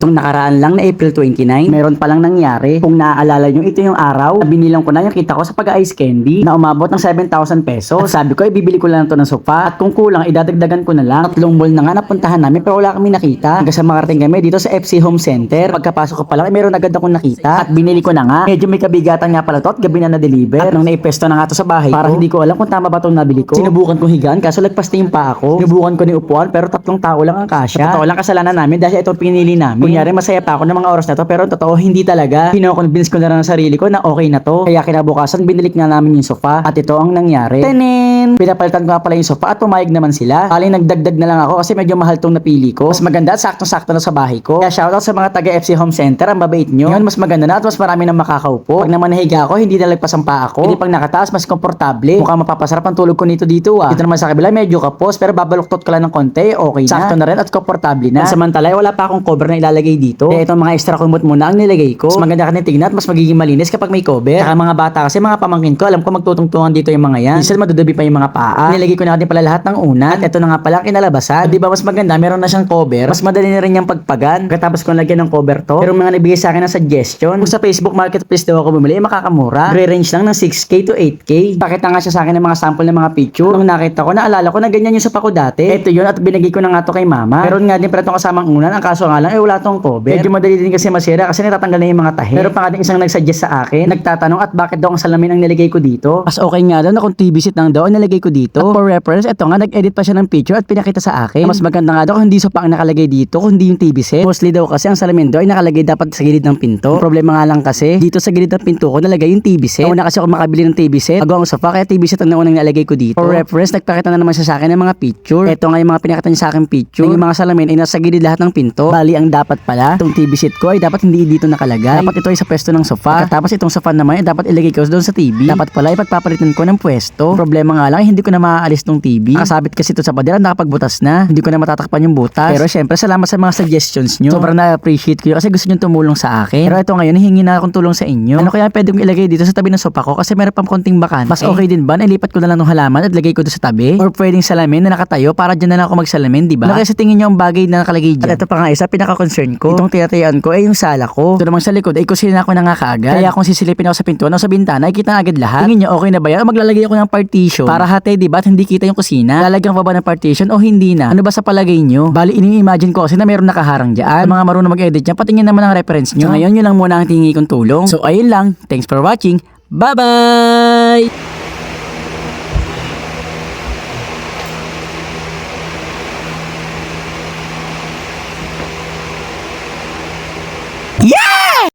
Nung nakaraan lang na April 29, meron palang nangyari. Kung naaalala nyo, ito yung araw na binilang ko na yung kita ko sa pag-ice candy na umabot ng 7,000 pesos. At sabi ko, ibibili ko lang to ng sofa. At kung kulang, idadagdagan ko na lang. Tatlong mall na nga napuntahan namin pero wala kami nakita. Hanggang sa makarating kami dito sa FC Home Center. Pagkapasok ko pa lang, meron agad akong nakita. At binili ko na nga. Medyo may kabigatan nga pala to at gabi na na-deliver. At nung naipesto na nga to sa bahay ko, para hindi ko alam kung tama ba itong nabili ko. Sinubukan kong higaan kaso lagpas na yung pa ako. Sinubukan ko ni upuan pero tatlong tao lang ang kasya. Totoo lang kasalanan namin dahil ito pinili namin. Kunyari masaya pa ako ng mga oras na to pero totoo hindi talaga. Pino-convince ko na lang sa sarili ko na okay na to. Kaya kinabukasan binilik na namin yung sofa at ito ang nangyari. Tenen! Pinapalitan ko nga pala yung sofa at pumayag naman sila. Aling nagdagdag na lang ako kasi medyo mahal tong napili ko. Mas maganda at saktong-sakto na sa bahay ko. Kaya shoutout sa mga taga FC Home Center, ang babait nyo. Ngayon mas maganda na at mas marami nang makakaupo. Pag naman nahiga ako, hindi nalagpas ang paa ako. Hindi pag nakataas, mas komportable. Mukhang mapapasarap ang tulog ko nito dito ah. Dito naman sa kabila, medyo kapos pero babaluktot ko lang ng konti, okay na. Sakto na rin at komportable na. Samantala, wala pa akong cover na ilalagay dito. Kaya itong mga extra kumot muna ang nilagay ko. Mas maganda ka na tignan at mas magiging malinis kapag may cover. Saka mga bata kasi mga pamangkin ko, alam ko magtutungtungan dito yung mga yan. Minsan madudubi pa yung mga paa. Nilagay ko na din pala lahat ng unan. At ito na nga pala ang kinalabasan. Di ba mas maganda, meron na siyang cover. Mas madali na rin yung pagpagan. Katapos kong lagyan ng cover to. Pero mga nabigay sa akin ng suggestion. Kung sa Facebook Marketplace daw ako bumili, makakamura. Re-range lang ng 6K to 8K. Pakita nga siya sa akin ng mga sample ng mga picture. Nung nakita ko, naalala ko na ganyan yung sofa ko dati. Ito yun at binigay ko na nga to kay mama. Meron nga din pala itong kasamang unan. Ang kaso nga lang, wala tong cover. Medyo madali din kasi masira kasi natatanggal na yung mga tahi. Pero pa nga din isang nagsuggest sa akin. Nagtatanong at bakit daw ang salamin ang nilagay ko dito. Mas okay nga daw na kung TV seat lang daw ang nilagay ko dito. At for reference, ito nga nag-edit pa siya ng picture at pinakita sa akin. Mas maganda nga daw kung hindi sofa ang nakalagay dito, kundi yung TV set. Mostly daw kasi ang salamin daw ay nakalagay dapat sa gilid ng pinto. Problema nga lang kasi dito sa gilid ng pinto ko nalagay yung TV set. Una kasi ako makabili ng TV set. Bago ang sofa kaya TV set ang naunang nilagay ko dito. For reference, nagpakita na naman siya sa akin ng mga picture. Ito nga yung mga pinakita niya sa akin picture. Yung mga salamin ay nasa gilid lahat ng pinto. Bali ang dapat pala, itong TV set ko ay dapat hindi dito nakalagay. Dapat ito ay sa pwesto ng sofa. Tapos itong sofa naman ay dapat ilagay ko doon sa TV. Dapat pala ipagpapalitan ko ng pwesto. Problema nga lang hindi ko na maaalis tong TV. Nakasabit kasi ito sa pader at nakapagbutas na. Hindi ko na matatakpan yung butas. Pero syempre salamat sa mga suggestions nyo. Sobrang na-appreciate ko yun kasi gusto nyo tumulong sa akin. Pero ito ngayon hihingi na akong tulong sa inyo. Ano kaya pwede kong ilagay dito sa tabi ng sofa ko kasi meron pang konting bakante. Mas okay din ba na ilipat ko na lang ng halaman at lagay ko doon sa tabi? Or pwedeng salamin na nakatayo para dyan na lang ako magsalamin, di ba? Ano kaya sa tingin nyo ang bagay na nakalagay dyan? At ito pa nga isa pinaka-concern ko. Itong tinatayaan ko ay yung sala ko. Ito namang sa likod ay kusina ako na nga kaagad. Kaya kung sisilipin ako sa pintuan o sa bintana ay kita agad lahat. Tingin nyo okay na ba yan? O maglalagay ako ng partition para hati, di ba? At hindi kita yung kusina. Lalagyan ko ba ng partition o hindi na? Ano ba sa palagay nyo? Bali ini-imagine ko kasi na meron nakaharang dyan. Sa mga marunong mag-edit dyan, patingin naman ang reference nyo. So, ngayon yun lang muna ang tingi kong tulong. So ayun lang. Thanks for watching. Bye-bye!